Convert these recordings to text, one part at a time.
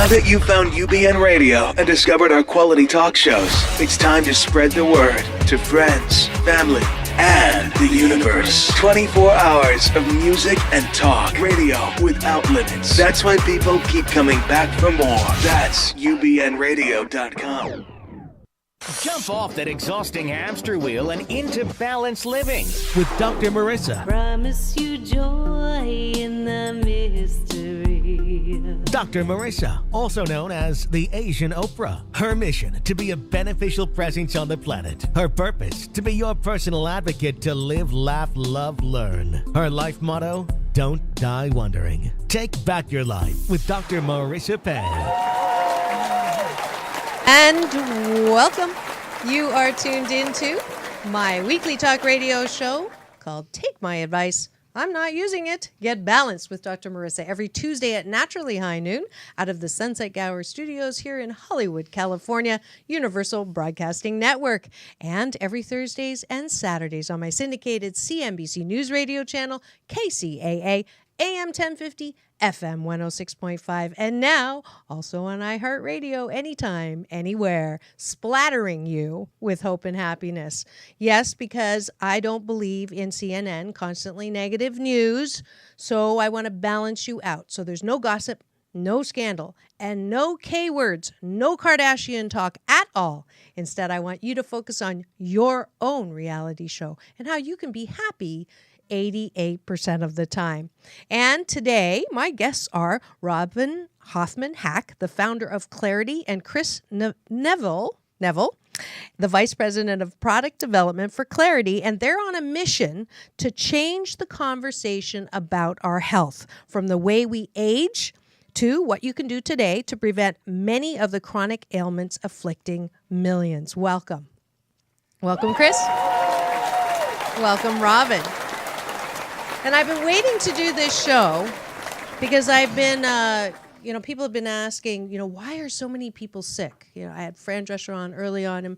Now that you've found UBN Radio and discovered our quality talk shows, it's time to spread the word to friends, family, and the universe. 24 hours of music and talk radio without limits. That's why people keep coming back for more. That's ubnradio.com. Jump off that exhausting hamster wheel and into balanced living with Dr. Marissa. Promise you joy in the mystery. Dr. Marissa, also known as the Asian Oprah. Her mission, to be a beneficial presence on the planet. Her purpose, to be your personal advocate to live, laugh, love, learn. Her life motto, don't die wondering. Take back your life with Dr. Marissa Pay. And welcome. You are tuned into my weekly talk radio show called Take My Advice. I'm not using it. Get Balanced with Dr. Marissa every Tuesday at naturally high noon out of the Sunset Gower Studios here in Hollywood, California, Universal Broadcasting Network. And every Thursdays and Saturdays on my syndicated CNBC News Radio channel, KCAA, AM 1050, FM 106.5, and now also on iHeartRadio anytime, anywhere, splattering you with hope and happiness. Yes, because I don't believe in CNN, constantly negative news, so I want to balance you out. So there's no gossip, no scandal, and no K-words, no Kardashian talk at all. Instead, I want you to focus on your own reality show and how you can be happy 88% of the time. And today, my guests are Robin Hoffman-Hack, the founder of Clar8ty, and Chris Neville, the vice president of product development for Clar8ty, and they're on a mission to change the conversation about our health, from the way we age to what you can do today to prevent many of the chronic ailments afflicting millions. Welcome. Welcome, Chris. Welcome, Robin. And I've been waiting to do this show because I've been, people have been asking, why are so many people sick? I had Fran Drescher on early on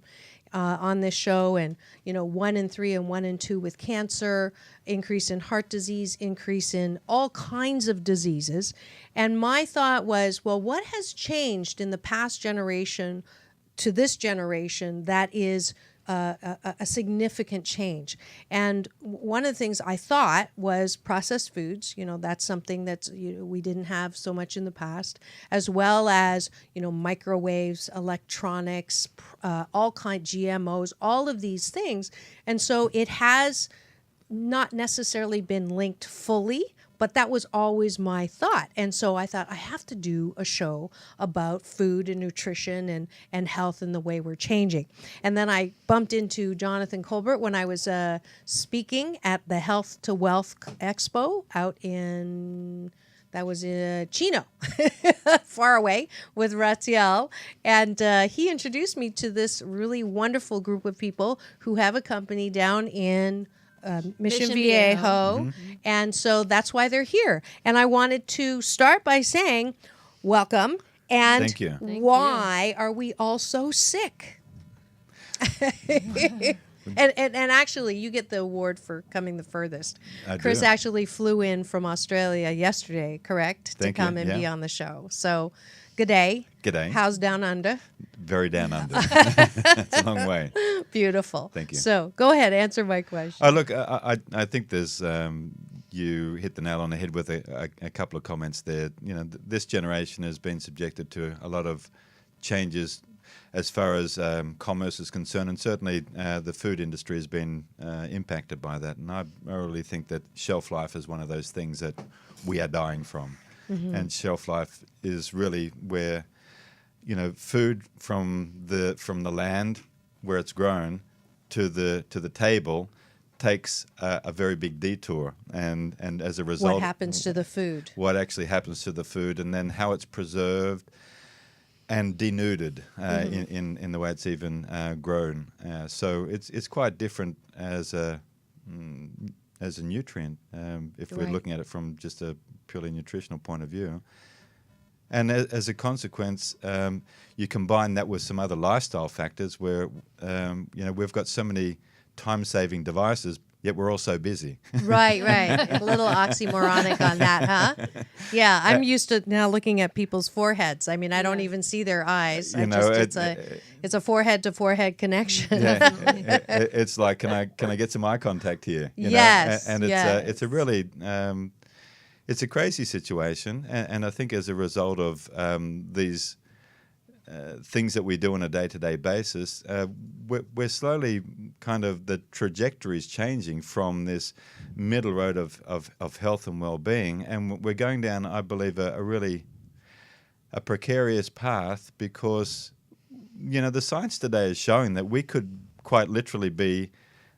this show, and, 1 in 3 and 1 in 2 with cancer, increase in heart disease, increase in all kinds of diseases. And my thought was, well, what has changed in the past generation to this generation that is a significant change? And one of the things I thought was processed foods. That's something that we didn't have so much in the past, as well as microwaves, electronics, all kinds GMOs, all of these things. And so it has not necessarily been linked fully, but that was always my thought. And so I thought I have to do a show about food and nutrition and health and the way we're changing. And then I bumped into Jonathan Colbert when I was speaking at the Health to Wealth Expo out in... That was in Chino, far away, with Raziel. And he introduced me to this really wonderful group of people who have a company down in Mission Viejo. Mm-hmm. And so that's why they're here. And I wanted to start by saying, welcome. And Thank you. Why are we all so sick? And actually, you get the award for coming the furthest. Chris actually flew in from Australia yesterday, correct? Thank to come you. and be on the show. So, good day. Good day. How's down under? Very down under. It's a long way. Beautiful. Thank you. So, go ahead, answer my question. Oh, look, I think there's you hit the nail on the head with a couple of comments there. This generation has been subjected to a lot of changes as far as commerce is concerned, and certainly the food industry has been impacted by that. And I really think that shelf life is one of those things that we are dying from. Mm-hmm. And shelf life is really where, food from the land where it's grown to the table takes a very big detour, and as a result, what happens to the food? What actually happens to the food, and then how it's preserved and denuded in the way it's even grown. So it's quite different as a nutrient if we're looking at it from just a purely nutritional point of view. And as a consequence, you combine that with some other lifestyle factors where we've got so many time-saving devices. yet we're all so busy. Right. A little oxymoronic on that, huh? Yeah, I'm used to now looking at people's foreheads. I mean, I don't even see their eyes. It's a forehead to forehead connection. Yeah, it's like, can I get some eye contact here? You Yes, know? And yes. it's a really it's a crazy situation, and I think as a result of these things that we do on a day-to-day basis, we're slowly kind of, the trajectory is changing from this middle road of health and well-being, and we're going down, I believe, a really precarious path, because, you know, the science today is showing that we could quite literally be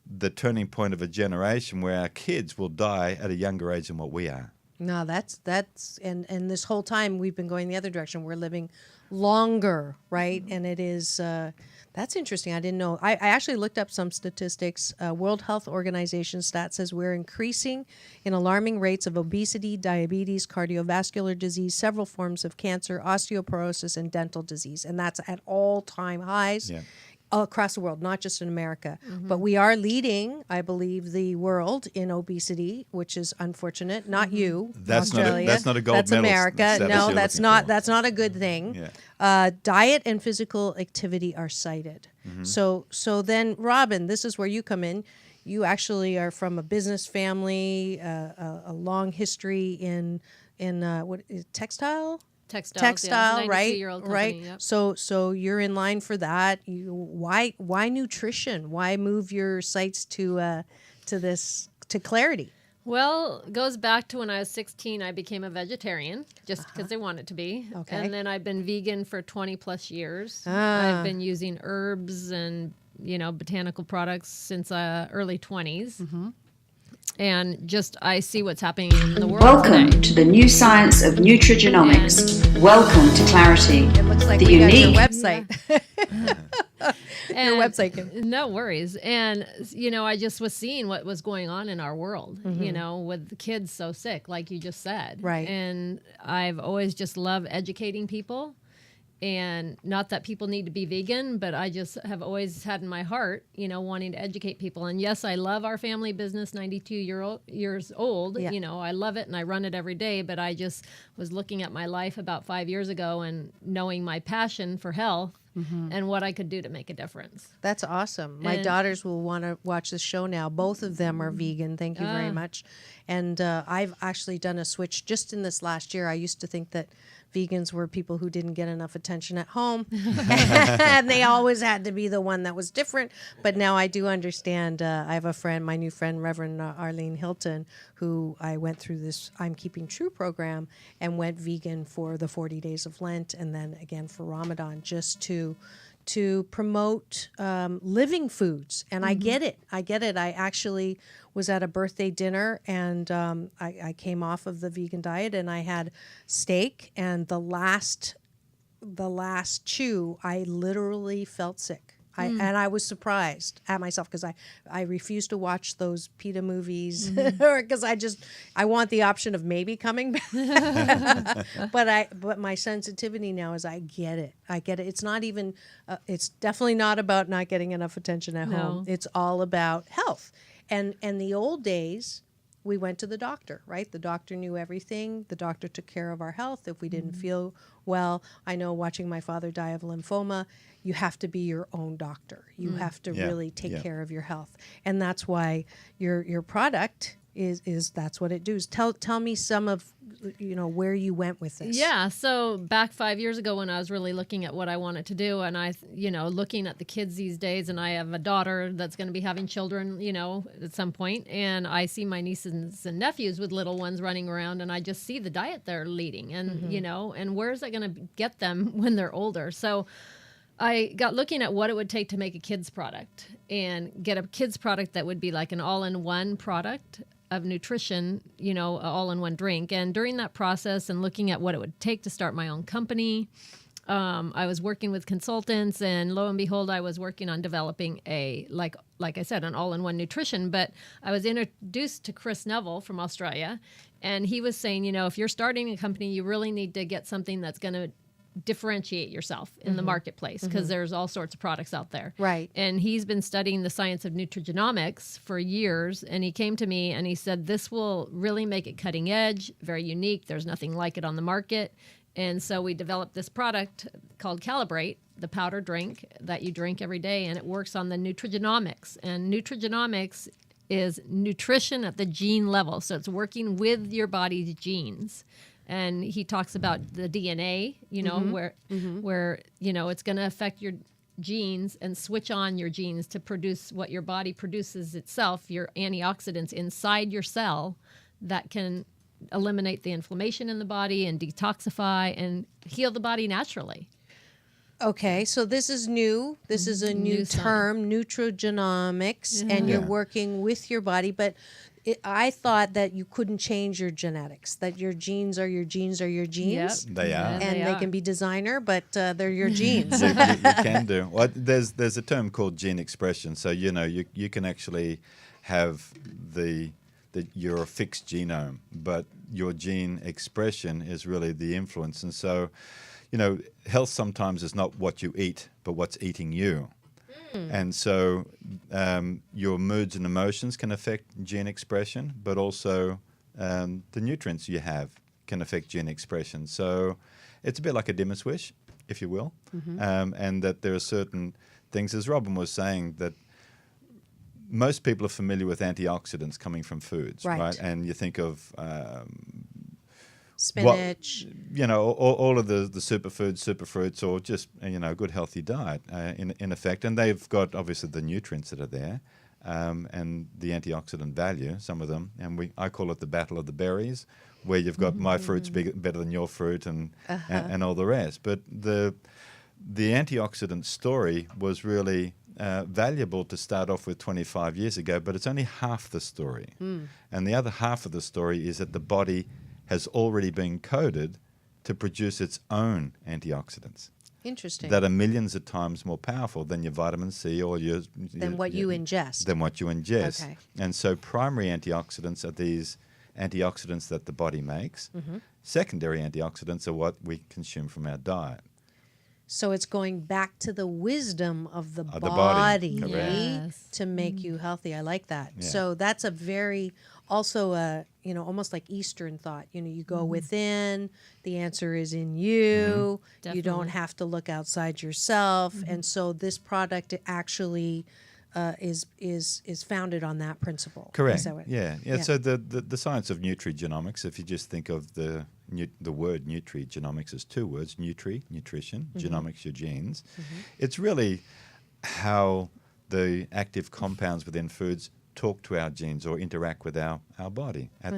the turning point of a generation where our kids will die at a younger age than what we are. No, that's and this whole time we've been going the other direction. We're living longer, right? And it is that's interesting. I didn't know. I actually looked up some statistics. World Health Organization stat says we're increasing in alarming rates of obesity, diabetes, cardiovascular disease, several forms of cancer, osteoporosis, and dental disease, and that's at all-time highs. Yeah. Across the world, not just in America. But we are leading, I believe, the world in obesity, which is unfortunate. Not you, That's Australia. not a gold That's medal America. status No, you're that's looking not. for. That's not a good thing. Yeah. Diet and physical activity are cited. So then, Robin, this is where you come in. You actually are from a business family, a long history in what is textile. Textile, yeah, right? 92-year-old company, Right. yep. So you're in line for that. Why nutrition? Why move your sights to Clar8ty? Well, it goes back to when I was 16, I became a vegetarian just because I wanted to be. Okay. And then I've been vegan for 20 plus years. Ah. I've been using herbs and, botanical products since early 20s. And just, I see what's happening in the world Welcome today. to the new science of Nutrigenomics. Welcome to Clar8ty. It looks like the we got your unique website. Your website can. No worries. And, I just was seeing what was going on in our world, with the kids so sick, like you just said. Right. And I've always just loved educating people. And not that people need to be vegan, but I just have always had in my heart, wanting to educate people. And yes, I love our family business, 92 years old. Yeah. I love it and I run it every day. But I just was looking at my life about 5 years ago and knowing my passion for health and what I could do to make a difference. That's awesome. My daughters will want to watch the show now. Both of them are vegan. Thank you very much. And I've actually done a switch just in this last year. I used to think that vegans were people who didn't get enough attention at home and they always had to be the one that was different. But now I do understand. I have a friend, my new friend, Reverend Arlene Hilton, who I went through this I'm Keeping True program and went vegan for the 40 days of Lent and then again for Ramadan, just to promote living foods. And I get it. I actually was at a birthday dinner and I came off of the vegan diet and I had steak, and the last chew, I literally felt sick. And I was surprised at myself because I refuse to watch those PETA movies because I want the option of maybe coming back. But my sensitivity now is I get it. It's not even. It's definitely not about not getting enough attention at home. It's all about health. And the old days, we went to the doctor, right? The doctor knew everything. The doctor took care of our health. If we didn't feel well, I know watching my father die of lymphoma, you have to be your own doctor. You have to really take care of your health. And that's why your product is that's what it does. Tell me some of where you went with this. Yeah, so back 5 years ago when I was really looking at what I wanted to do, and I looking at the kids these days, and I have a daughter that's going to be having children, at some point, and I see my nieces and nephews with little ones running around, and I just see the diet they're leading, and and where is that going to get them when they're older? So I got looking at what it would take to make a kids product and get a kids product that would be like an all-in-one product of nutrition, all-in-one drink. And during that process and looking at what it would take to start my own company, I was working with consultants, and lo and behold, I was working on developing like I said, an all-in-one nutrition. But I was introduced to Chris Neville from Australia, and he was saying, if you're starting a company, you really need to get something that's going to differentiate yourself in the marketplace, because there's all sorts of products out there. Right. And he's been studying the science of nutrigenomics for years, and he came to me and he said, this will really make it cutting edge, very unique. There's nothing like it on the market. And so we developed this product called Clar8ty, the powder drink that you drink every day, and it works on the nutrigenomics. And nutrigenomics is nutrition at the gene level. So it's working with your body's genes. And he talks about the DNA, where it's going to affect your genes and switch on your genes to produce what your body produces itself, your antioxidants inside your cell that can eliminate the inflammation in the body and detoxify and heal the body naturally. Okay, so this is new. This is a new term, nutrigenomics, and you're working with your body. But I thought that you couldn't change your genetics, that your genes are your genes are your genes. Yep. They are. And they can be designer, but they're your genes. you can do. Well, there's a term called gene expression. So, you can actually have your fixed genome, but your gene expression is really the influence. And so, health sometimes is not what you eat, but what's eating you. And so your moods and emotions can affect gene expression, but also the nutrients you have can affect gene expression. So it's a bit like a dimmer switch, if you will, and that there are certain things, as Robin was saying, that most people are familiar with antioxidants coming from foods, right? And you think of spinach, all of the superfoods, superfruits, or just a good healthy diet in effect, and they've got obviously the nutrients that are there, and the antioxidant value. Some of them, and I call it the battle of the berries, where you've got my fruit's better than your fruit, and all the rest. But the antioxidant story was really valuable to start off with 25 years ago, but it's only half the story, and the other half of the story is that the body has already been coded to produce its own antioxidants. Interesting. That are millions of times more powerful than your vitamin C or you ingest. Than what you ingest. Okay. And so primary antioxidants are these antioxidants that the body makes. Secondary antioxidants are what we consume from our diet. So it's going back to the wisdom of the body. To make you healthy. I like that. Yeah. So that's a very, also almost like Eastern thought. You go within, the answer is in you. You don't have to look outside yourself. And so this product actually is founded on that principle. Correct. Is that what? Yeah. So the science of nutrigenomics, if you just think of the word nutrigenomics as two words, nutrition, genomics, your genes. It's really how the active compounds within foods talk to our genes or interact with our body at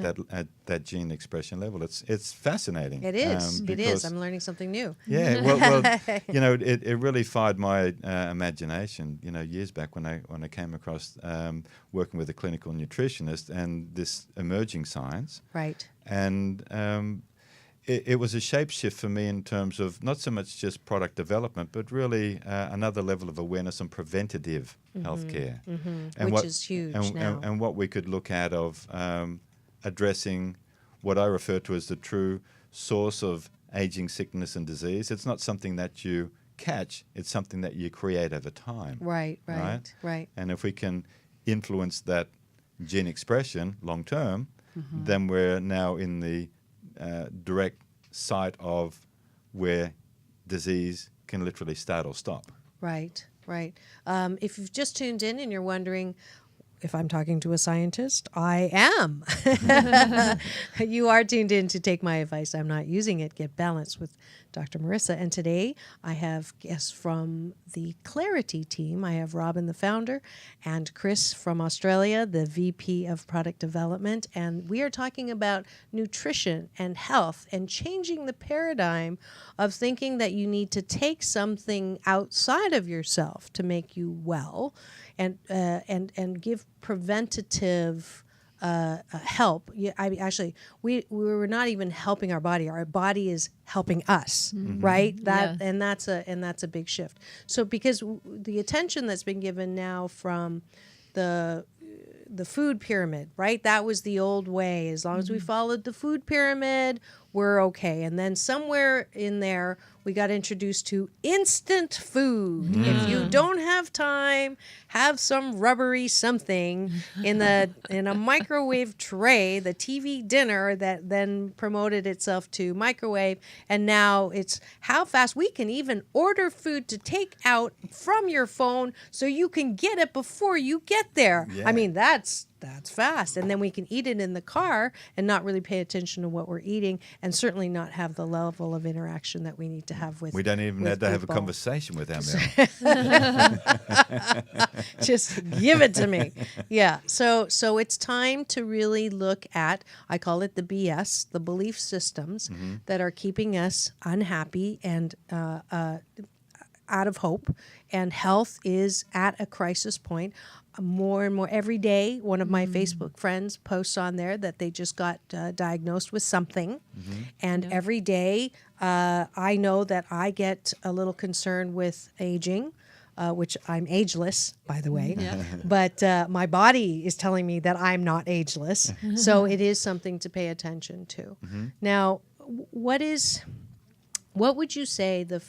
that gene expression level. It's fascinating. It is. It is. I'm learning something new. Yeah. Well, it really fired my imagination. Years back when I came across working with a clinical nutritionist and this emerging science. Right. And it was a shapeshift for me in terms of not so much just product development, but really another level of awareness on preventative healthcare, and which is huge now. And what we could look at of addressing what I refer to as the true source of aging, sickness, and disease. It's not something that you catch; it's something that you create over time. Right. And if we can influence that gene expression long term, then we're now in the direct sight of where disease can literally start or stop. Right. If you've just tuned in and you're wondering if I'm talking to a scientist, I am. You are tuned in to Take My Advice. I'm not using it. Get Balanced with Dr. Marissa. And today I have guests from the Clar8ty team. I have Robin, the founder, and Chris from Australia, the VP of Product Development. And we are talking about nutrition and health and changing the paradigm of thinking that you need to take something outside of yourself to make you well, and give preventative help. We were not even helping our body. Our body is helping us, right? And that's a big shift. So because the attention that's been given now from the food pyramid, right? That was the old way. As long as we followed the food pyramid, we're okay. And then somewhere in there, we got introduced to instant food. If you don't have time, have some rubbery something in a microwave tray, the TV dinner that then promoted itself to microwave. And now it's how fast we can even order food to take out from your phone so you can get it before you get there. Yeah. I mean, that's fast. And then we can eat it in the car and not really pay attention to what we're eating, and certainly not have the level of interaction that we need to have with. We don't even with have to have a people. conversation with our meal. Just give it to me. Yeah. So it's time to really look at, I call it the BS, the belief systems that are keeping us unhappy and out of hope, and health is at a crisis point. More and more every day, one of my Facebook friends posts on there that they just got diagnosed with something. And every day I know that I get a little concerned with aging, which I'm ageless, by the way. But my body is telling me that I'm not ageless. So it is something to pay attention to. Now, what would you say the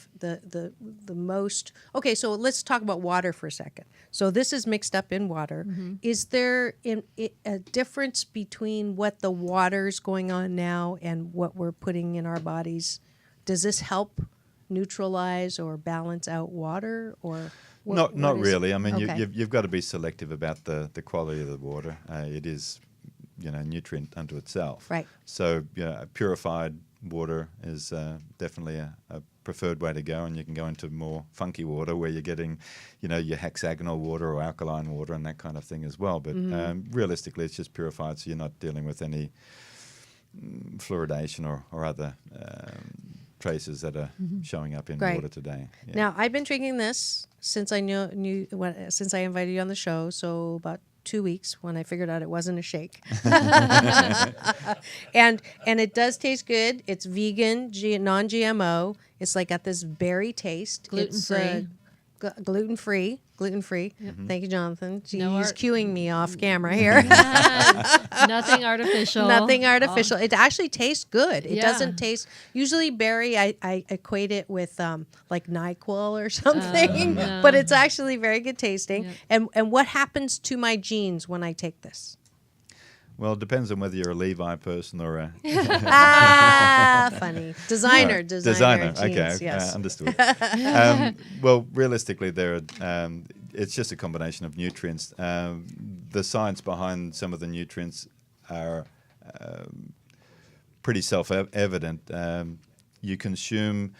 most? Okay, so let's talk about water for a second. So this is mixed up in water. Is there a difference between what the water's going on now and what we're putting in our bodies? Does this help neutralize or balance out water, or Not really. I mean, Okay. you've got to be selective about the quality of the water. It is, nutrient unto itself. Right. So, purified water is definitely a preferred way to go, and you can go into more funky water where you're getting, your hexagonal water or alkaline water and that kind of thing as well. But realistically, it's just purified, so you're not dealing with any fluoridation or other traces that are showing up in Great. water today. Yeah. Now, I've been drinking this since I since I invited you on the show, so about 2 weeks when I figured out it wasn't a shake. and it does taste good. It's vegan, non-GMO. It's like got this berry taste. Gluten-free. It's gluten-free. Thank you, Jonathan. No He's art- cueing me off camera here. Nothing artificial. Nothing artificial. It actually tastes good. It Yeah. doesn't taste. Usually berry, I equate it with like NyQuil or something, no. but it's actually very good tasting. Yep. And what happens to my genes when I take this? Well, it depends on whether you're a Levi person or a Funny designer. designer. Genes, Okay, yes. understood. Well, realistically, it's just a combination of nutrients. The science behind some of the nutrients are pretty self-evident. You consume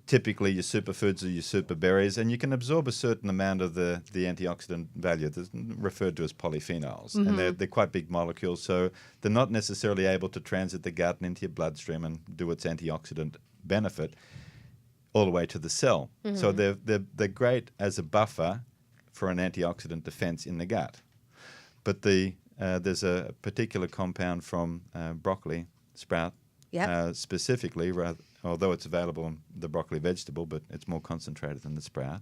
typically your superfoods or your super berries, and you can absorb a certain amount of the antioxidant value that's referred to as polyphenols. And they're quite big molecules, so they're not necessarily able to transit the gut and into your bloodstream and do its antioxidant benefit all the way to the cell. So they're great as a buffer for an antioxidant defense in the gut. But there's a particular compound from broccoli sprout, specifically, although it's available in the broccoli vegetable, but it's more concentrated than the sprout.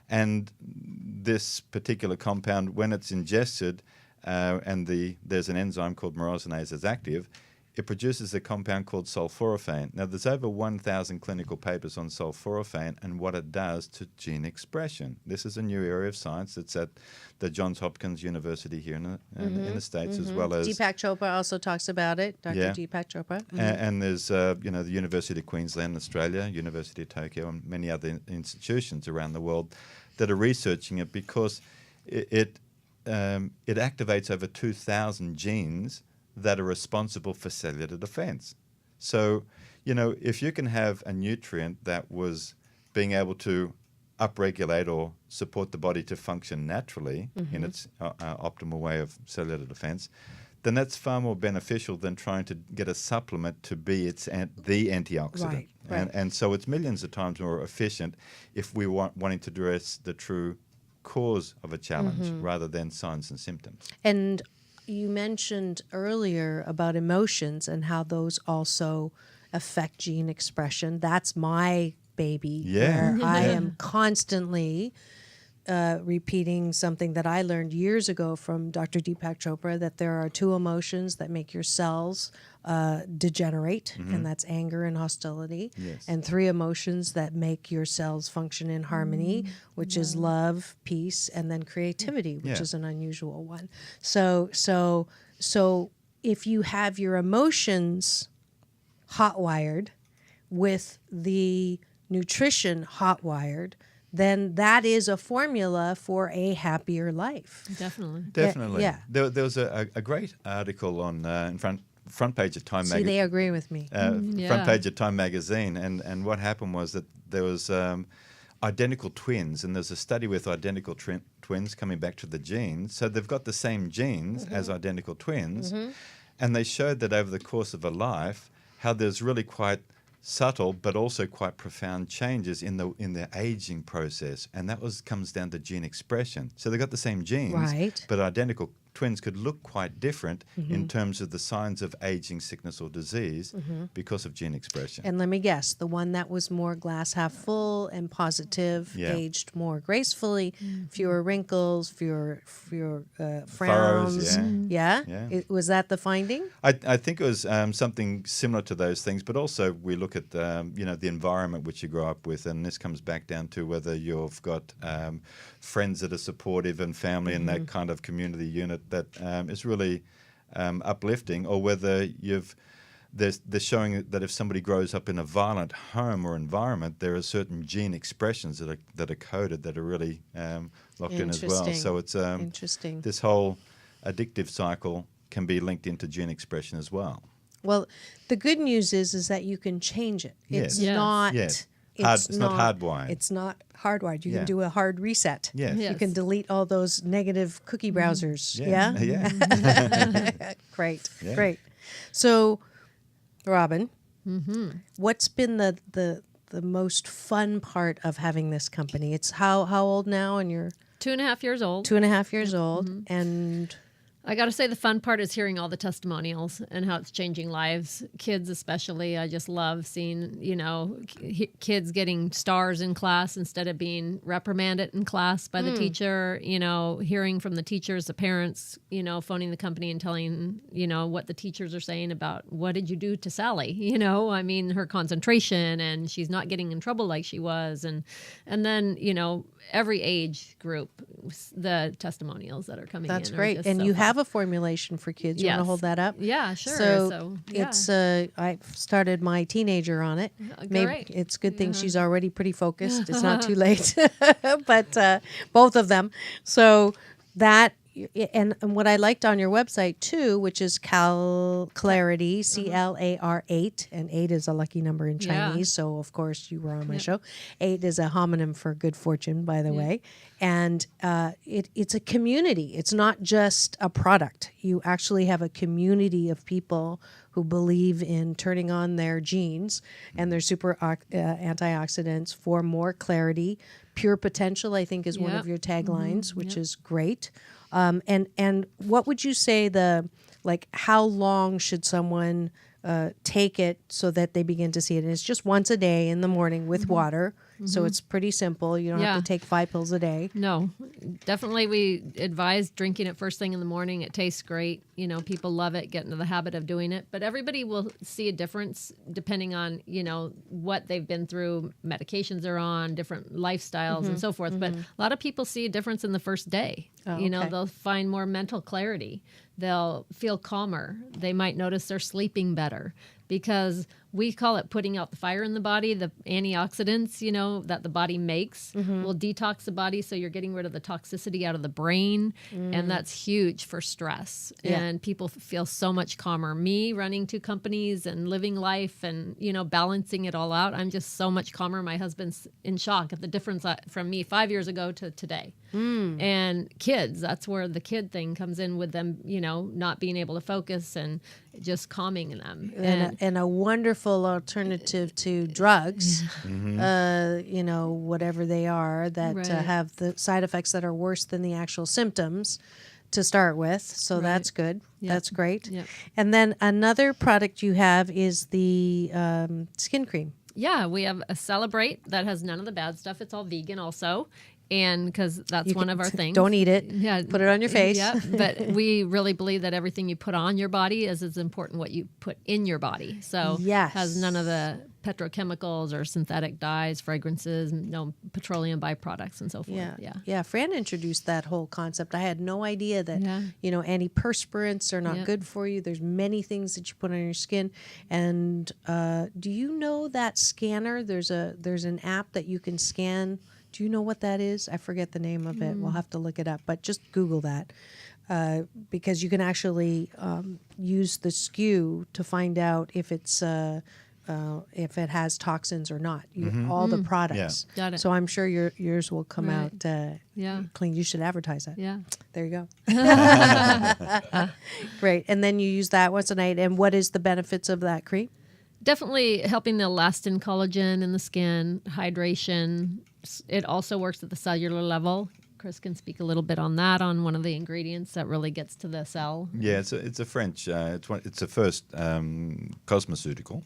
And this particular compound, when it's ingested, there's an enzyme called myrosinase that's active, it produces a compound called sulforaphane. Now, there's over 1,000 clinical papers on sulforaphane and what it does to gene expression. This is a new area of science that's at the Johns Hopkins University here in the States, as well as... Deepak Chopra also talks about it, Dr. Deepak Chopra. And there's, the University of Queensland, Australia, University of Tokyo, and many other institutions around the world that are researching it because it activates over 2,000 genes that are responsible for cellular defense. So, if you can have a nutrient that was being able to upregulate or support the body to function naturally in its optimal way of cellular defense, then that's far more beneficial than trying to get a supplement to be the antioxidant. Right. And so it's millions of times more efficient if we wanting to address the true cause of a challenge rather than signs and symptoms. And you mentioned earlier about emotions and how those also affect gene expression. That's my baby. Yeah. Where I am constantly repeating something that I learned years ago from Dr. Deepak Chopra, that there are 2 emotions that make your cells degenerate, and that's anger and hostility, Yes. and 3 emotions that make your cells function in harmony, which is love, peace, and then creativity, which Yeah. is an unusual one. So if you have your emotions hot-wired with the nutrition hot-wired, then that is a formula for a happier life. Definitely. Definitely. Yeah. There was a great article on in front page of Time See, magazine. they agree with me. Yeah. Front page of Time magazine, and what happened was that there was identical twins, and there's a study with identical twins coming back to the genes. So they've got the same genes as identical twins, and they showed that over the course of a life, how there's really quite subtle but also quite profound changes in the aging process, and that comes down to gene expression. So they've got the same genes, Right. but identical twins could look quite different in terms of the signs of aging, sickness, or disease because of gene expression. And let me guess, the one that was more glass half full and positive Yeah. aged more gracefully, fewer wrinkles, fewer frowns. Furrows, yeah. Yeah. Was that the finding? I think it was something similar to those things, but also we look at the environment which you grow up with, and this comes back down to whether you've got friends that are supportive and family and that kind of community unit that is really uplifting, or whether they're showing that if somebody grows up in a violent home or environment, there are certain gene expressions that are coded that are really locked in as well. Interesting. So it's Interesting. this whole addictive cycle can be linked into gene expression as well. Well, the good news is that you can change it. Yes. It's Yes. not. Yes. It's not hardwired. It's not hardwired. You Yeah. can do a hard reset. Yes. Yeah. You can delete all those negative cookie browsers. Yeah. Yeah. Great. Yeah. Great. So, Robin, what's been the most fun part of having this company? It's how old now? And you're 2.5 years old. 2.5 years old, and I got to say the fun part is hearing all the testimonials and how it's changing lives. Kids especially, I just love seeing, kids getting stars in class instead of being reprimanded in class by the teacher, hearing from the teachers, the parents, phoning the company and telling, what the teachers are saying about what did you do to Sally? Her concentration, and she's not getting in trouble like she was. And then, every age group, the testimonials that are coming in. that's are great. just And so you fun. have a formulation for kids. You want to Yes. hold that up? Yeah, sure. So, yeah. it's I started my teenager on it. Maybe great. it's a good thing she's already pretty focused. It's not too late. But both of them. So that and what I liked on your website too, which is Clar8ty, CLAR8, and 8 is a lucky number in Yeah. Chinese. So of course you were on my show. 8 is a homonym for good fortune, by the way. And it's a community. It's not just a product. You actually have a community of people who believe in turning on their genes and their super antioxidants for more clarity. Pure potential, I think, is one of your taglines, which is great. And what would you say how long should someone take it so that they begin to see it? And it's just once a day in the morning with water. So it's pretty simple. You don't have to take 5 pills a day. No, definitely we advise drinking it first thing in the morning. It tastes great. People love it, get into the habit of doing it. But everybody will see a difference depending on, what they've been through, medications they're on, different lifestyles and so forth. But a lot of people see a difference in the first day. okay. They'll find more mental clarity. They'll feel calmer. They might notice they're sleeping better because we call it putting out the fire in the body. The antioxidants, that the body makes will detox the body. So you're getting rid of the toxicity out of the brain. And that's huge for stress. Yeah. And people feel so much calmer. Me running 2 companies and living life and, balancing it all out, I'm just so much calmer. My husband's in shock at the difference from me 5 years ago to today. And kids, that's where the kid thing comes in with them, not being able to focus and just calming them. And a wonderful alternative to drugs, whatever they are, that Right. have the side effects that are worse than the actual symptoms to start with. So that's good. Yep. That's great. Yep. And then another product you have is the skin cream. Yeah, we have a Celebrate that has none of the bad stuff. It's all vegan also. And because that's one of our things. Don't eat it. Yeah. Put it on your face. Yeah. But we really believe that everything you put on your body is as important what you put in your body. So Yes. has none of the petrochemicals or synthetic dyes, fragrances, no petroleum byproducts and so forth. Yeah. Fran introduced that whole concept. I had no idea that, antiperspirants are not good for you. There's many things that you put on your skin. And do you know that scanner? There's an app that you can scan. Do you know what that is? I forget the name of it. We'll have to look it up, but just Google that. Because you can actually use the SKU to find out if it's if it has toxins or not. All the products. Yeah. Got it. So I'm sure yours will come out clean. You should advertise that. Yeah. There you go. Great. And then you use that once a night. And what is the benefits of that cream? Definitely helping the elastin collagen in the skin, hydration. It also works at the cellular level. Chris can speak a little bit on that, on one of the ingredients that really gets to the cell. Yeah, it's a French. It's the first cosmeceutical.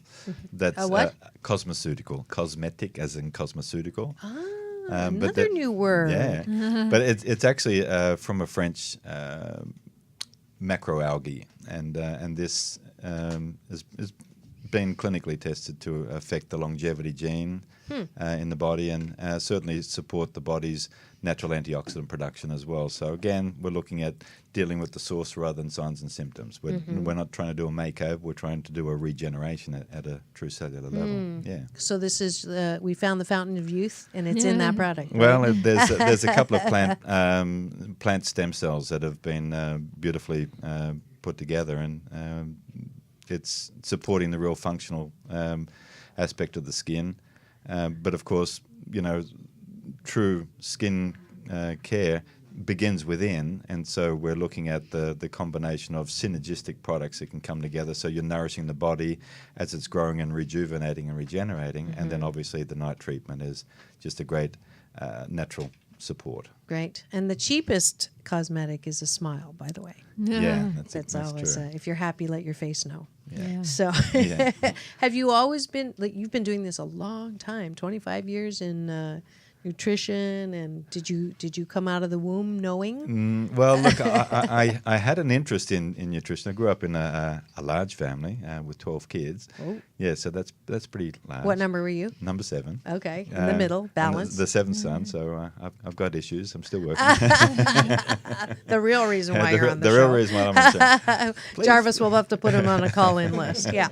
That's A what? Cosmeceutical, cosmetic as in cosmeceutical. Another new word. Yeah, but it's actually from a French macroalgae, and this is been clinically tested to affect the longevity gene in the body, and certainly support the body's natural antioxidant production as well. So again, we're looking at dealing with the source rather than signs and symptoms. We're not trying to do a makeover, we're trying to do a regeneration at a true cellular level. Yeah. So this is, we found the fountain of youth, and it's in that product. Right? Well, there's a couple of plant stem cells that have been beautifully put together, and it's supporting the real functional aspect of the skin. But of course, true skin care begins within, and so we're looking at the combination of synergistic products that can come together. So you're nourishing the body as it's growing and rejuvenating and regenerating, and then obviously the night treatment is just a great natural support. Great. And the cheapest cosmetic is a smile, by the way. Yeah, That's that's always, true. if you're happy, let your face know. Yeah. So Yeah. have you always been, you've been doing this a long time, 25 years in nutrition, and did you come out of the womb knowing? Well, look, I had an interest in nutrition. I grew up in a large family with 12 kids. Oh. Yeah, so that's pretty large. What number were you? Number 7. Okay, in the middle, I'm balance. The seventh son, so I've got issues. I'm still working. The real reason why you're on the the show. real reason why I'm on the show. Jarvis will have to put him on a call-in list. Yeah.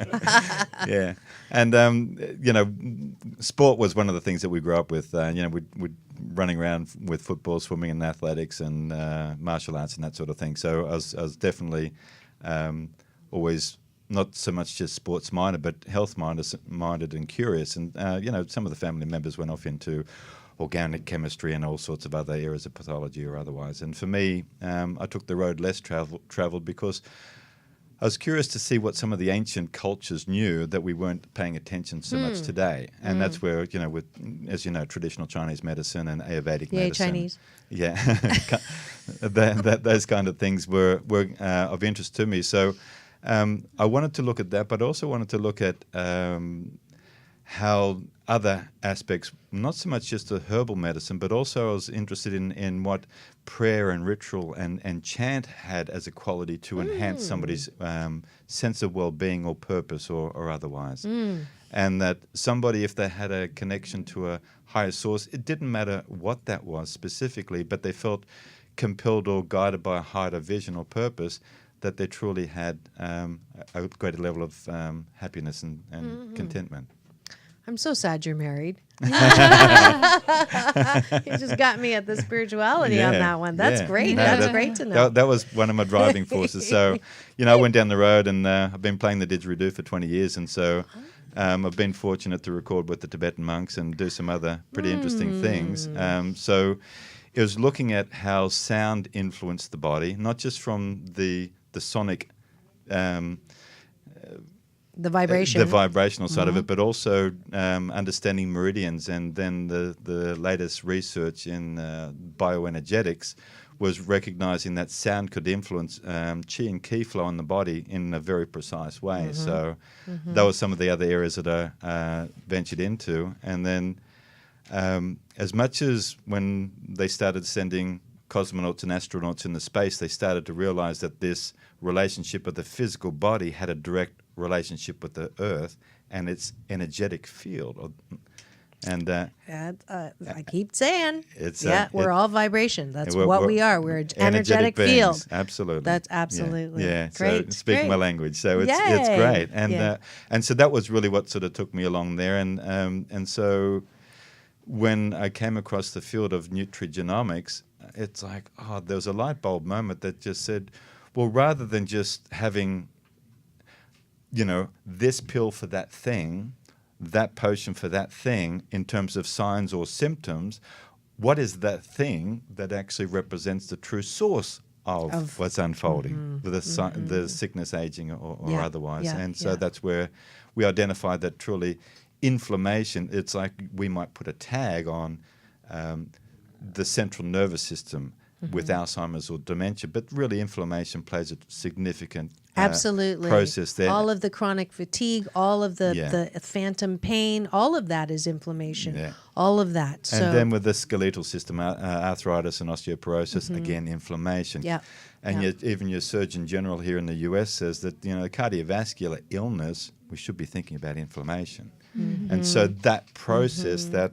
Yeah, and sport was one of the things that we grew up with. We'd running around with football, swimming, and athletics, and martial arts and that sort of thing. So I was definitely always not so much just sports minded, but health minded and curious. And some of the family members went off into organic chemistry and all sorts of other areas of pathology or otherwise. And for me, I took the road less traveled because I was curious to see what some of the ancient cultures knew that we weren't paying attention so much today. And that's where, with, as you know, traditional Chinese medicine and Ayurvedic Yay, medicine. Chinese. Yeah. Those kind of things were of interest to me. So I wanted to look at that, but also wanted to look at how other aspects, not so much just the herbal medicine, but also I was interested in what prayer and ritual and chant had as a quality to enhance somebody's sense of well-being or purpose or otherwise. And that somebody, if they had a connection to a higher source, it didn't matter what that was specifically, but they felt compelled or guided by a higher vision or purpose, that they truly had a greater level of happiness and contentment. I'm so sad you're married. You just got me at the spirituality on that one. That's great. No, That's great to know. That was one of my driving forces. So, I went down the road, and I've been playing the didgeridoo for 20 years, and so I've been fortunate to record with the Tibetan monks and do some other pretty interesting things. So it was looking at how sound influenced the body, not just from the sonic the vibration. The vibrational side of it, but also understanding meridians. And then the latest research in bioenergetics was recognizing that sound could influence chi and ki flow in the body in a very precise way. So that was some of the other areas that I ventured into. And then as much as when they started sending cosmonauts and astronauts into space, they started to realize that this relationship of the physical body had a direct relationship with the Earth and its energetic field. And I keep saying, it's we're all vibration. That's we're- what we're we are. We're an energetic beings. field. Absolutely. That's absolutely yeah. great. So speaking my great. language, so it's Yay. great, and Yeah. and so that was really what sort of took me along there, and so when I came across the field of nutrigenomics, it's like, there was a light bulb moment that just said, well, rather than just having, this pill for that thing, that potion for that thing in terms of signs or symptoms, what is that thing that actually represents the true source of what's unfolding, the sickness, aging, or otherwise? And so that's where we identified that truly inflammation, it's like we might put a tag on the central nervous system with Alzheimer's or dementia, but really inflammation plays a significant Absolutely. process there. All of the chronic fatigue, all of the phantom pain, all of that is inflammation. Yeah. All of that. And then with the skeletal system, arthritis and osteoporosis, again, inflammation. Yeah. And yet even your Surgeon General here in the US says that, cardiovascular illness, we should be thinking about inflammation. And so that process, that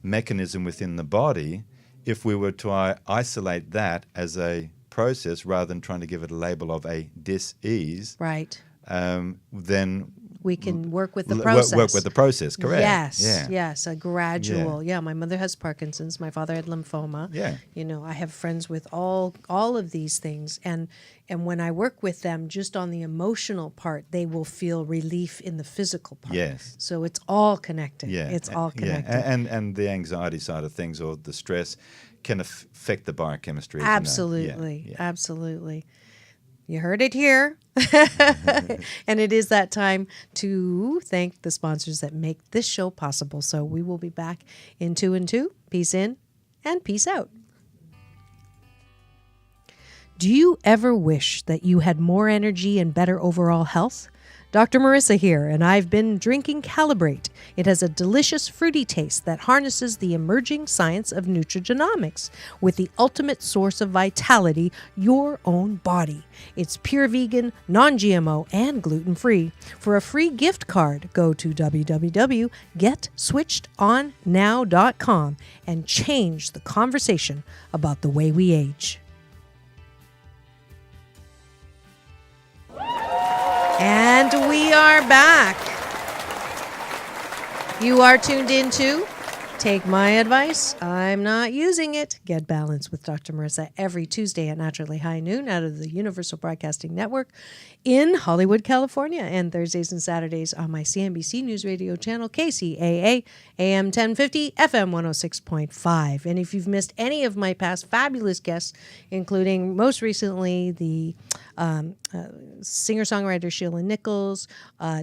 mechanism within the body, if we were to isolate that as a process rather than trying to give it a label of a dis-ease, right. then We can work with the process. Work with the process, correct. Yes, a gradual. Yeah, my mother has Parkinson's. My father had lymphoma. Yeah. I have friends with all of these things. And when I work with them, just on the emotional part, they will feel relief in the physical part. Yes. So it's all connected. Yeah. It's all connected. Yeah. And the anxiety side of things or the stress can affect the biochemistry. Absolutely. Absolutely. You heard it here. And it is that time to thank the sponsors that make this show possible. So we will be back in 2 and 2. Peace in and peace out. Do you ever wish that you had more energy and better overall health? Dr. Marissa here, and I've been drinking Calibrate. It has a delicious fruity taste that harnesses the emerging science of nutrigenomics with the ultimate source of vitality, your own body. It's pure vegan, non-GMO, and gluten-free. For a free gift card, go to www.getswitchedonnow.com and change the conversation about the way we age. And we are back. You are tuned into Take My Advice. I'm not using it. Get Balanced with Dr. Marissa every Tuesday at naturally high noon out of the Universal Broadcasting Network in Hollywood, California, and Thursdays and Saturdays on my CNBC News Radio channel, KCAA, AM 1050, FM 106.5. And if you've missed any of my past fabulous guests, including most recently the singer-songwriter Sheila Nichols,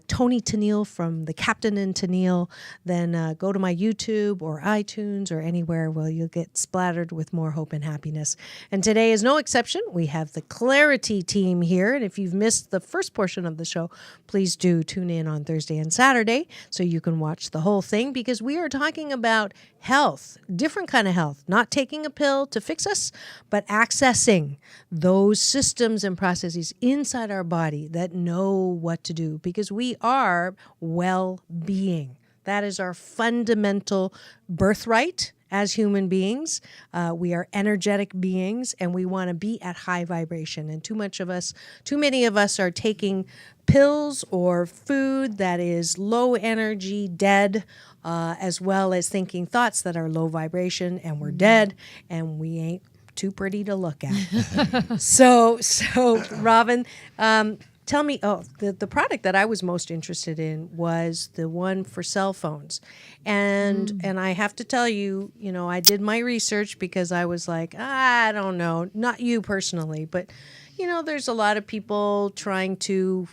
Tony Tennille from The Captain and Tennille, then go to my YouTube or iTunes or anywhere where you'll get splattered with more hope and happiness. And today is no exception. We have the Clar8ty team here. And if you've missed the first portion of the show, please do tune in on Thursday and Saturday so you can watch the whole thing, because we are talking about health, different kind of health, not taking a pill to fix us, but accessing those systems and processes inside our body that know what to do, because we are well-being. That is our fundamental birthright as human beings. We are energetic beings, and we want to be at high vibration. And too many of us are taking pills or food that is low energy, dead, as well as thinking thoughts that are low vibration, and we're dead, and we ain't too pretty to look at. So Robin, tell me, the product that I was most interested in was the one for cell phones. And I have to tell you, I did my research because I was like, I don't know, not you personally, but, there's a lot of people trying to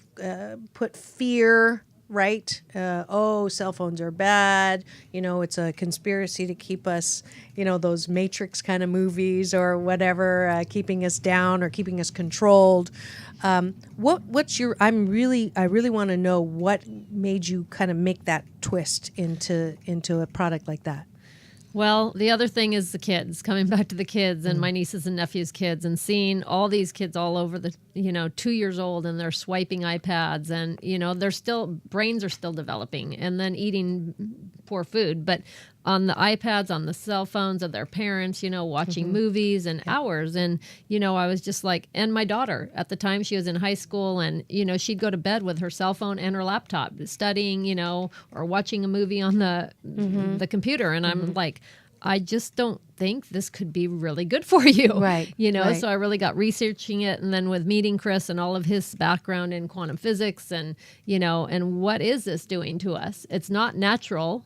put fear right? Cell phones are bad. It's a conspiracy to keep us, those Matrix kind of movies or whatever, keeping us down or keeping us controlled. I really want to know what made you kind of make that twist into a product like that. Well, the other thing is the kids, coming back to the kids and my nieces and nephews' kids, and seeing all these kids all over the, 2 years old, and they're swiping iPads, and, brains are still developing, and then eating poor food. But on the iPads, on the cell phones of their parents, watching movies and hours. And, I was just like, and my daughter at the time, she was in high school, and, she'd go to bed with her cell phone and her laptop studying, or watching a movie on the computer. And I'm like, I just don't think this could be really good for you. Right. Right. So I really got researching it. And then with meeting Chris and all of his background in quantum physics and, and what is this doing to us? It's not natural.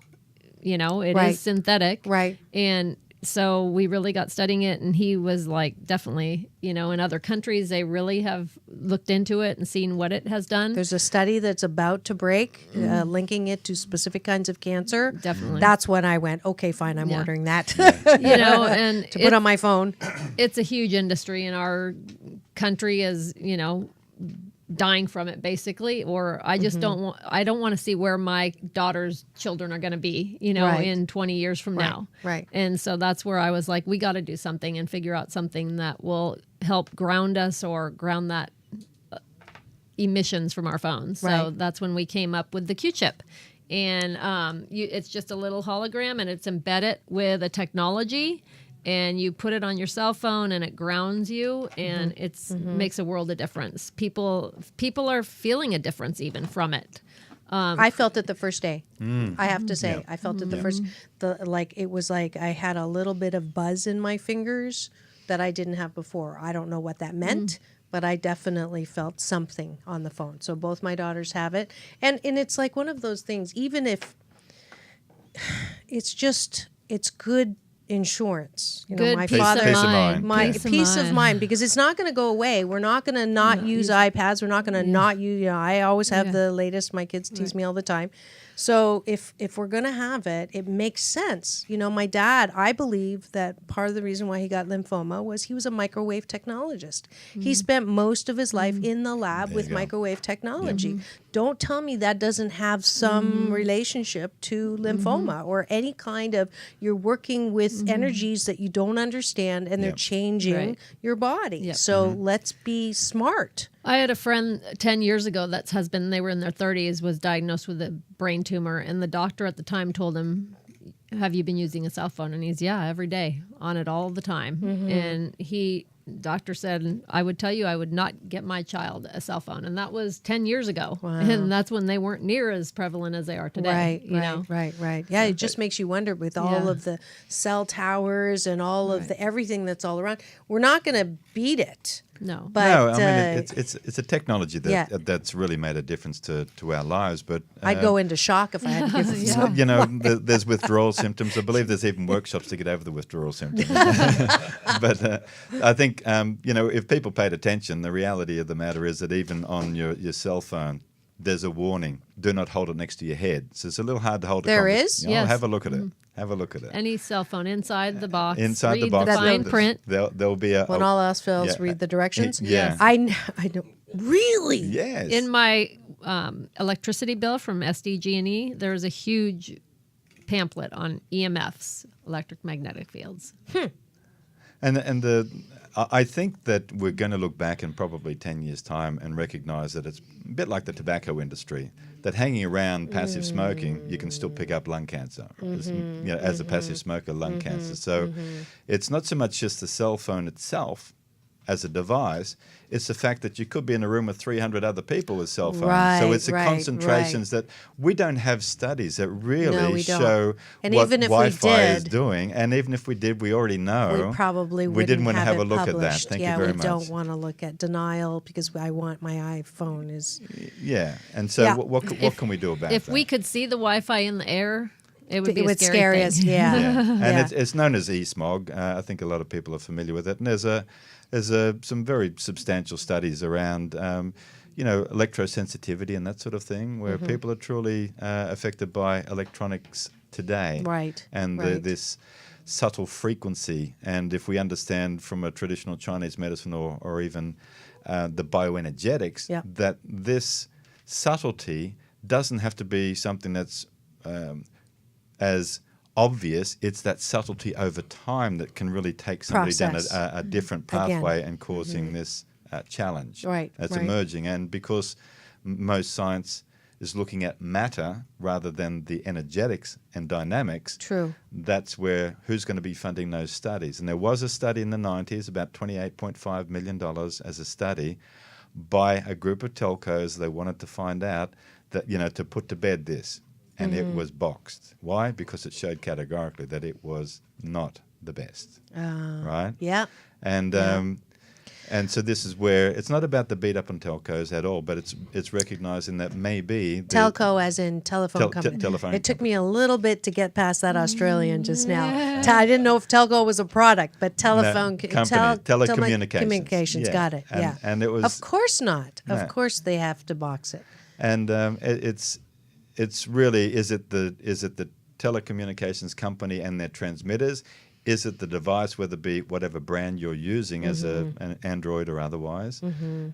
It is synthetic. Right. And so we really got studying it, and he was like, definitely, in other countries, they really have looked into it and seen what it has done. There's a study that's about to break, linking it to specific kinds of cancer. Definitely. That's when I went, okay, fine, I'm ordering that. And to put on my phone. It's a huge industry, and our country is, dying from it basically, or I just don't want to see where my daughter's children are going to be, in 20 years from now. Right. And so that's where I was like, we got to do something and figure out something that will help ground us or ground that emissions from our phones. So Right. that's when we came up with the Q-chip. And it's just a little hologram, and it's embedded with a technology, and you put it on your cell phone, and it grounds you, and it's makes a world of difference. People are feeling a difference even from it. I felt it the first day. I have to say, I felt it the first. It was like I had a little bit of buzz in my fingers that I didn't have before. I don't know what that meant, but I definitely felt something on the phone. So both my daughters have it, and it's like one of those things. Even if it's good insurance, Good my peace father, of mind. my Peace of peace of mind. mind, because it's not going to go away. We're not going to not use iPads. We're not going to not use. I always have the latest. My kids tease me all the time. So if we're going to have it, it makes sense. My dad, I believe that part of the reason why he got lymphoma was he was a microwave technologist. He spent most of his life in the lab with microwave technology. Don't tell me that doesn't have some relationship to lymphoma or any kind of, you're working with energies that you don't understand, and they're changing your body. Yep. So let's be smart. I had a friend 10 years ago that's husband, they were in their 30s, was diagnosed with a brain tumor, and the doctor at the time told him, have you been using a cell phone? And he's, yeah, every day, on it all the time. And doctor said, I would tell you I would not get my child a cell phone. And that was 10 years ago. Wow. And that's when they weren't near as prevalent as they are today. Right. Yeah, it just makes you wonder with all of the cell towers and all of the everything that's all around. We're not going to beat it. No. But, no, I mean, it's a technology that's really made a difference to our lives. But I'd go into shock if I had to give them some. There's withdrawal symptoms. I believe there's even workshops to get over the withdrawal symptoms. But I think, if people paid attention, the reality of the matter is that even on your cell phone, there's a warning. Do not hold it next to your head. So it's a little hard to hold. There is? Yes. Have a look at it. Have a look at it. Any cell phone inside the box. Inside the read box. the fine print. There'll be a... When all else fails, read the directions? Yeah. I don't... Really? Yes. In my electricity bill from SDG&E, there's a huge pamphlet on EMFs, electromagnetic fields. And I think that we're going to look back in probably 10 years' time and recognize that it's a bit like the tobacco industry, that hanging around passive smoking, you can still pick up lung cancer, as a passive smoker, lung cancer. So it's not so much just the cell phone itself as a device, it's the fact that you could be in a room with 300 other people with cell phones. So it's the concentrations that we don't have studies that really show what Wi-Fi is doing. And even if we did, we already know. We probably we didn't want to have a look published. at that. Thank you very much. We don't want to look at denial because I want my iPhone is... Yeah. And so what can we do about that? If we could see the Wi-Fi in the air, it would be a scary scariest, thing. And it's known as e-smog. I think a lot of people are familiar with it. And there's some very substantial studies around, electrosensitivity and that sort of thing, where people are truly affected by electronics today. Right. And right. this subtle frequency. And if we understand from a traditional Chinese medicine or even the bioenergetics, Yeah. that this subtlety doesn't have to be something that's as obvious. It's that subtlety over time that can really take somebody Process. down a different pathway and causing this challenge Right, that's right. emerging. And because most science is looking at matter rather than the energetics and dynamics, True. that's where who's going to be funding those studies. And there was a study in the 90s, about $28.5 million as a study by a group of telcos. They wanted to find out that, to put to bed this. And it was boxed. Why? Because it showed categorically that it was not the best. Right? Yeah. And so this is where it's not about the beat up on telcos at all, but it's recognizing that maybe Telco as in telephone company. telephone It took me a little bit to get past that Australian just now. I didn't know if telco was a product, but telephone company, telecommunications. Communications, Yeah. got it. And- and it was- Of course not. No. Of course they have to box it. And it's really, is it the telecommunications company and their transmitters? Is it the device, whether it be whatever brand you're using as an Android or otherwise,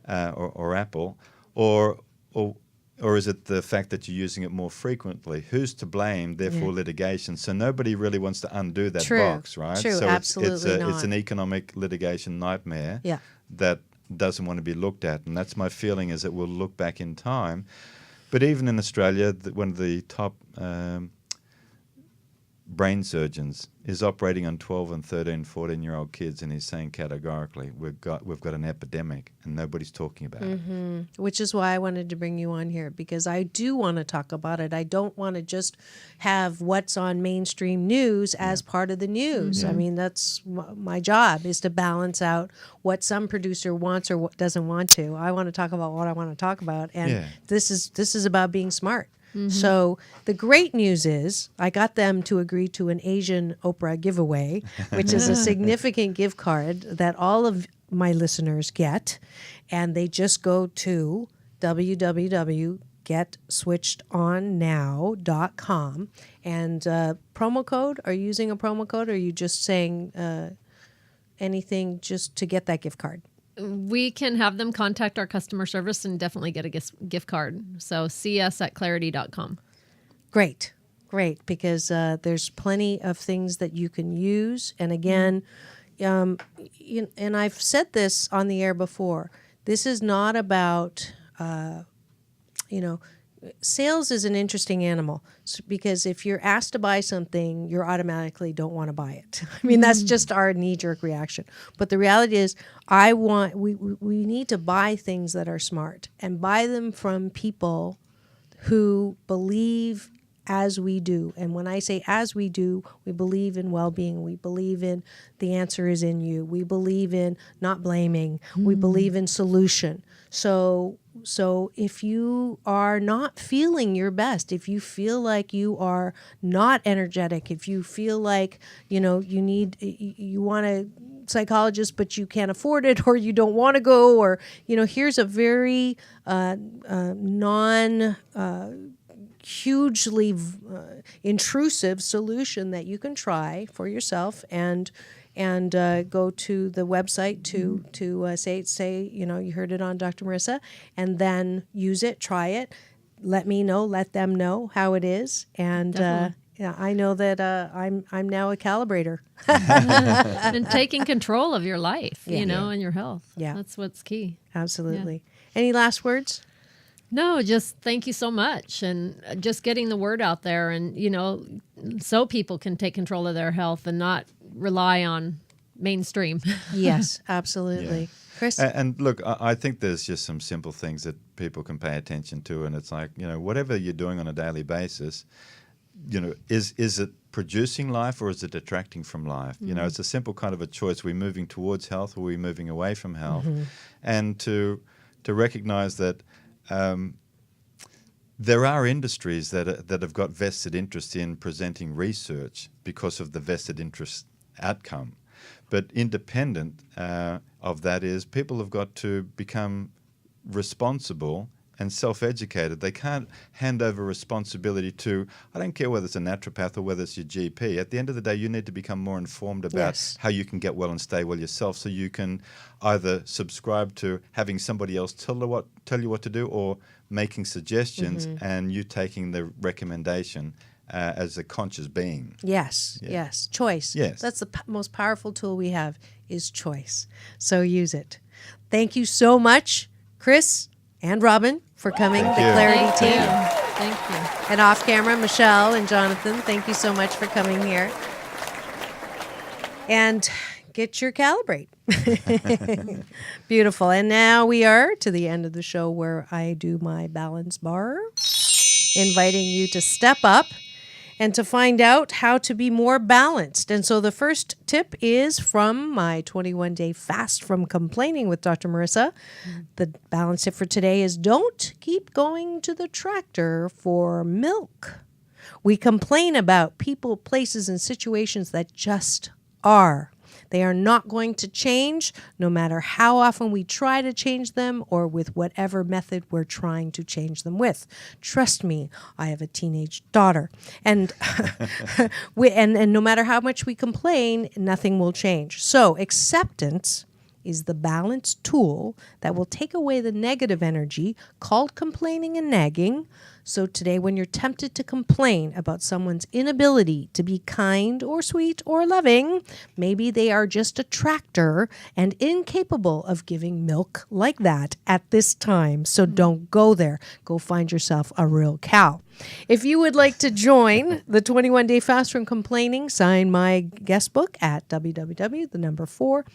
or Apple, or is it the fact that you're using it more frequently? Who's to blame? Therefore, litigation. So nobody really wants to undo that True. box, right? True. So Absolutely not. it's an economic litigation nightmare. Yeah. That doesn't want to be looked at, and that's my feeling. Is it will look back in time, but even in Australia, one of the top brain surgeons is operating on 12 and 13, 14-year-old kids, and he's saying categorically, we've got an epidemic, and nobody's talking about it. Which is why I wanted to bring you on here, because I do want to talk about it. I don't want to just have what's on mainstream news as part of the news. I mean, that's my job, is to balance out what some producer wants or what doesn't want to. I want to talk about what I want to talk about, and this is about being smart. So the great news is I got them to agree to an Asian Oprah giveaway, which is a significant gift card that all of my listeners get. And they just go to www.getswitchedonnow.com. And promo code, are you using a promo code, or are you just saying anything just to get that gift card? We can have them contact our customer service and definitely get a gift card. So see us at Clar8ty.com. Great, because there's plenty of things that you can use. And again, and I've said this on the air before, this is not about, sales is an interesting animal, because if you're asked to buy something, you automatically don't want to buy it. I mean, that's just our knee-jerk reaction. But the reality is, we need to buy things that are smart, and buy them from people who believe as we do. And when I say as we do, we believe in well-being. We believe in the answer is in you. We believe in not blaming. We believe in solution. So if you are not feeling your best, if you feel like you are not energetic, if you feel like, you want a psychologist but you can't afford it, or you don't want to go, or, here's a very hugely intrusive solution that you can try for yourself, and go to the website to say you heard it on Dr. Marissa, and then use it, try it, let them know how it is, and I know that I'm now a calibrator. And taking control of your life, and your health. Yeah. That's what's key. Absolutely. Any last words? No, just thank you so much. And just getting the word out there, and, so people can take control of their health and not rely on mainstream. Yes, absolutely. Chris? And look, I think there's just some simple things that people can pay attention to. And it's like, whatever you're doing on a daily basis, is it producing life or is it detracting from life? It's a simple kind of a choice. We're moving towards health or we're moving away from health. And to recognize that there are industries that have got vested interest in presenting research because of the vested interest outcome. But independent of that is people have got to become responsible and self-educated. They can't hand over responsibility to, I don't care whether it's a naturopath or whether it's your GP. At the end of the day, you need to become more informed about how you can get well and stay well yourself, so you can either subscribe to having somebody else tell you what to do, or making suggestions and you taking the recommendation as a conscious being. Yes. Choice. Yes. That's the most powerful tool we have, is choice. So use it. Thank you so much, Chris and Robin, for coming, the Clar8ty team. Thank you. And off camera, Michelle and Jonathan, thank you so much for coming here. And get your Calibrate. Beautiful. And now we are to the end of the show where I do my balance bar, inviting you to step up and to find out how to be more balanced. And so the first tip is from my 21-day fast from complaining with Dr. Marissa. The balance tip for today is don't keep going to the tractor for milk. We complain about people, places, and situations that just are. They are not going to change, no matter how often we try to change them or with whatever method we're trying to change them with. Trust me, I have a teenage daughter. And, and no matter how much we complain, nothing will change. So acceptance is the balance tool that will take away the negative energy called complaining and nagging. So today, when you're tempted to complain about someone's inability to be kind or sweet or loving, maybe they are just a tractor and incapable of giving milk like that at this time. So don't go there. Go find yourself a real cow. If you would like to join the 21-day fast from complaining, sign my guest book at www.balance.org.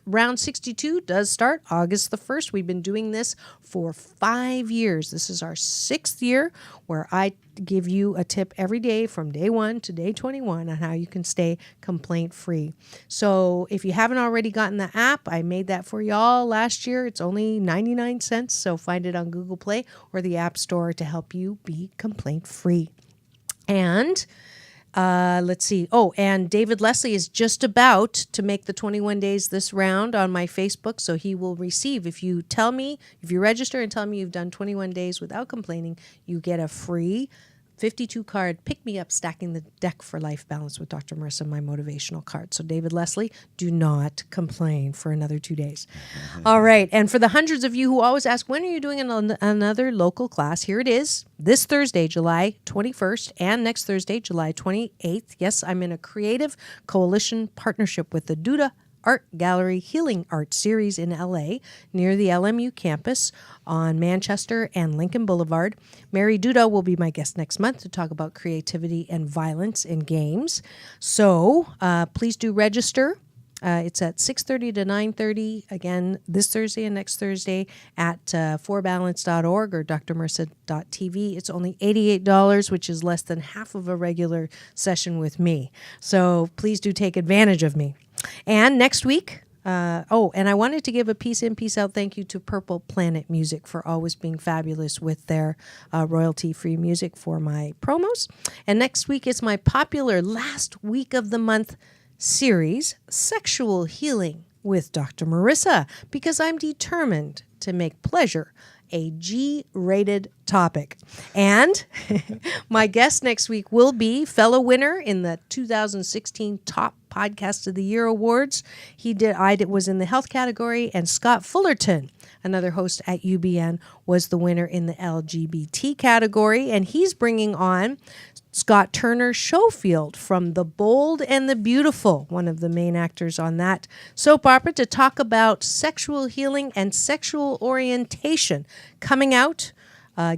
Round 62 does start August the 1st. We've been doing this for 5 years. This is our 6th year, where I give you a tip every day from day 1 to day 21 on how you can stay complaint-free. So if you haven't already gotten the app, I made that for y'all last year. It's only 99 cents, so find it on Google Play or the App Store to help you be complaint-free. And let's see. Oh, and David Leslie is just about to make the 21 days this round on my Facebook. So he will receive, if you register and tell me you've done 21 days without complaining, you get a free 52 card pick me up stacking the deck for life balance with Dr. Marissa, my motivational card. So David Leslie, do not complain for another 2 days. All right. And for the hundreds of you who always ask, when are you doing another local class? Here it is. This Thursday, July 21st, and next Thursday, July 28th. Yes, I'm in a creative coalition partnership with the Duda Art Gallery Healing Art Series in LA near the LMU campus on Manchester and Lincoln Boulevard. Mary Duda will be my guest next month to talk about creativity and violence in games. So please do register. It's at 6:30 to 9:30, again, this Thursday and next Thursday at forbalance.org or drmarissa.tv. It's only $88, which is less than half of a regular session with me. So please do take advantage of me. And next week, and I wanted to give a peace in, peace out thank you to Purple Planet Music for always being fabulous with their royalty-free music for my promos. And next week is my popular last week of the month series, Sexual Healing with Dr. Marissa, because I'm determined to make pleasure a G-rated topic. And my guest next week will be fellow winner in the 2016 Top Podcast of the Year Awards. I was in the health category, and Scott Fullerton, another host at UBN, was the winner in the LGBT category. And he's bringing on Scott Turner Schofield from The Bold and the Beautiful, one of the main actors on that soap opera, to talk about sexual healing and sexual orientation coming out,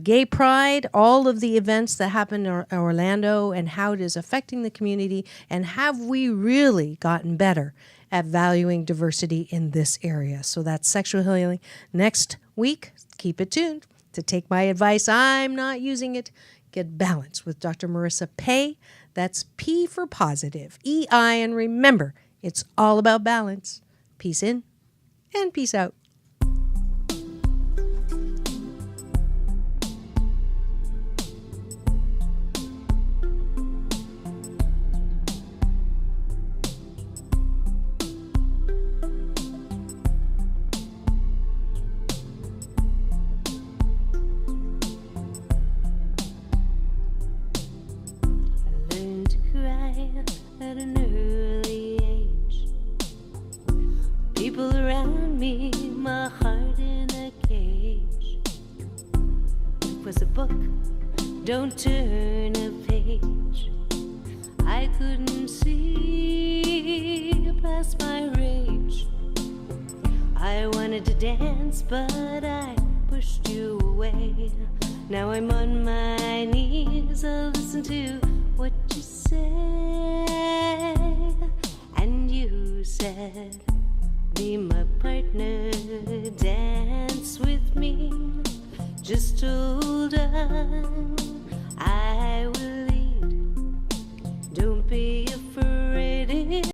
gay pride, all of the events that happen in Orlando and how it is affecting the community, and have we really gotten better at valuing diversity in this area. So that's sexual healing next week. Keep it tuned to take my advice. I'm not using it. Get Balance with Dr. Marissa Pay. That's P for positive, E-I, and remember, it's all about balance. Peace in and peace out. was a book. Don't turn a page. I couldn't see past my rage. I wanted to dance, but I pushed you away. Now I'm on my knees, I'll listen to what you say. And you said, be my partner, dance with me. Just hold on